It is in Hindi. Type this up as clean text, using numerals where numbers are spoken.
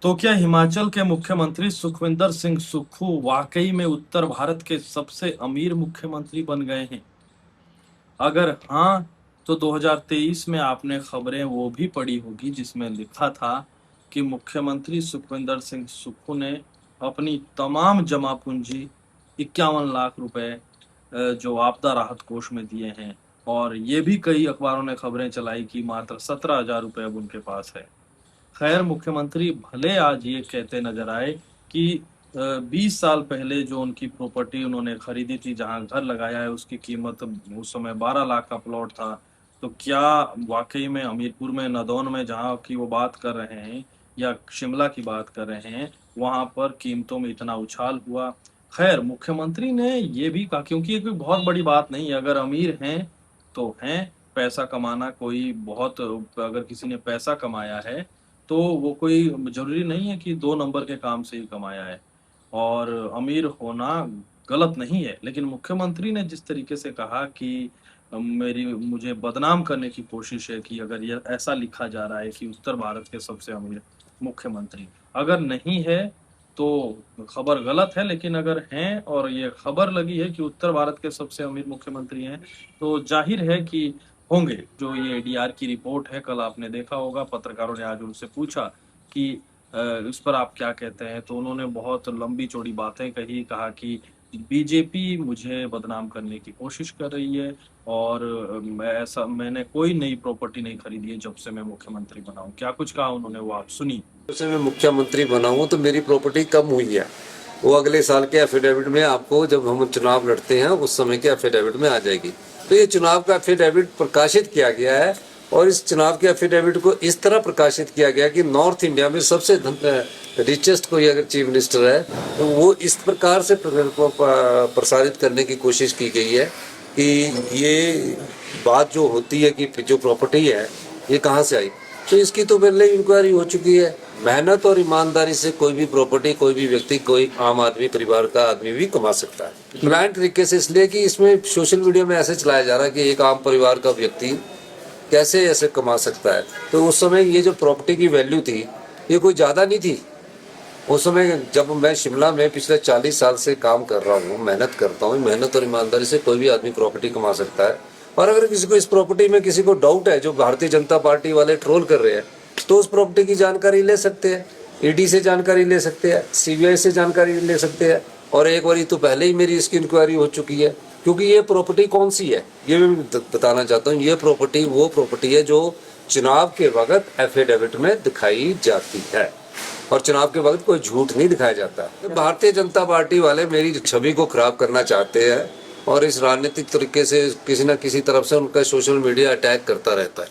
तो क्या हिमाचल के मुख्यमंत्री सुखविंदर सिंह सुक्खू वाकई में उत्तर भारत के सबसे अमीर मुख्यमंत्री बन गए हैं? अगर हाँ, तो 2023 में आपने खबरें वो भी पढ़ी होगी जिसमें लिखा था कि मुख्यमंत्री सुखविंदर सिंह सुक्खू ने अपनी तमाम जमा पूंजी 51 लाख रुपए जो आपदा राहत कोष में दिए हैं। और ये भी कई अखबारों ने खबरें चलाई कि मात्र 17,000 रुपए अब उनके पास है। खैर, मुख्यमंत्री भले आज ये कहते नजर आए कि 20 साल पहले जो उनकी प्रॉपर्टी उन्होंने खरीदी थी, जहां घर लगाया है, उसकी कीमत उस समय 12 लाख का प्लॉट था। तो क्या वाकई में हमीरपुर में, नदौन में, जहां की वो बात कर रहे हैं, या शिमला की बात कर रहे हैं, वहां पर कीमतों में इतना उछाल हुआ? खैर, मुख्यमंत्री ने ये भी कहा, क्योंकि ये कोई बहुत बड़ी बात नहीं है, अगर अमीर हैं तो हैं। पैसा कमाना कोई बहुत, अगर किसी ने पैसा कमाया है तो वो कोई जरूरी नहीं है कि 2 नंबर के काम से ही कमाया है। और अमीर होना गलत नहीं है, लेकिन मुख्यमंत्री ने जिस तरीके से कहा कि मेरी मुझे बदनाम करने की कोशिश है, कि अगर ये ऐसा लिखा जा रहा है कि उत्तर भारत के सबसे अमीर मुख्यमंत्री, अगर नहीं है तो खबर गलत है, लेकिन अगर हैं और ये खबर लगी है कि उत्तर भारत के सबसे अमीर मुख्यमंत्री हैं, तो जाहिर है कि होंगे। जो ये एडीआर की रिपोर्ट है, कल आपने देखा होगा, पत्रकारों ने आज उनसे पूछा कि इस पर आप क्या कहते हैं, तो उन्होंने बहुत लंबी चौड़ी बातें कही। कहा कि बीजेपी मुझे बदनाम करने की कोशिश कर रही है, और मैंने कोई नई प्रॉपर्टी नहीं खरीदी है जब से मैं मुख्यमंत्री बना हूं। क्या कुछ कहा उन्होंने, वो आप सुनिए। जब से मैं मुख्यमंत्री बना हूं तो मेरी प्रॉपर्टी कम हुई है। वो अगले साल के एफिडेविट में आपको, जब हम चुनाव लड़ते हैं उस समय के एफिडेविट में आ जाएगी। तो ये चुनाव का एफिडेविट प्रकाशित किया गया है, और इस चुनाव के एफिडेविट को इस तरह प्रकाशित किया गया कि नॉर्थ इंडिया में सबसे रिचेस्ट कोई अगर चीफ मिनिस्टर है तो वो इस प्रकार से प्रसारित करने की कोशिश की गई है कि ये बात जो होती है कि जो प्रॉपर्टी है ये कहाँ से आई। तो इसकी तो पहले इंक्वायरी हो चुकी है। मेहनत और ईमानदारी से कोई भी प्रॉपर्टी, कोई भी व्यक्ति, कोई आम आदमी, परिवार का आदमी भी कमा सकता है। ब्लाइंड तरीके से, इसलिए कि इसमें सोशल मीडिया में ऐसे चलाया जा रहा है कि एक आम परिवार का व्यक्ति कैसे ऐसे कमा सकता है। तो उस समय ये जो प्रॉपर्टी की वैल्यू थी ये कोई ज़्यादा नहीं थी। उस समय जब मैं शिमला में पिछले 40 साल से काम कर रहा हूँ, मेहनत करता हूँ, मेहनत और ईमानदारी से कोई भी आदमी प्रॉपर्टी कमा सकता है। और अगर किसी को इस प्रॉपर्टी में किसी को डाउट है, जो भारतीय जनता पार्टी वाले ट्रोल कर रहे हैं, तो उस प्रॉपर्टी की जानकारी ले सकते हैं, ईडी से जानकारी ले सकते हैं, सीबीआई से जानकारी ले सकते हैं। और एक बारी तो पहले ही मेरी इसकी इंक्वायरी हो चुकी है। क्योंकि ये प्रॉपर्टी कौन सी है ये मैं बताना चाहता हूँ। ये प्रॉपर्टी वो प्रॉपर्टी है जो चुनाव के वक्त एफिडेविट में दिखाई जाती है, और चुनाव के वक्त कोई झूठ नहीं दिखाया जाता। भारतीय जनता पार्टी वाले मेरी छवि को खराब करना चाहते हैं, और इस राजनीतिक तरीके से किसी न किसी तरफ से उनका सोशल मीडिया अटैक करता रहता है।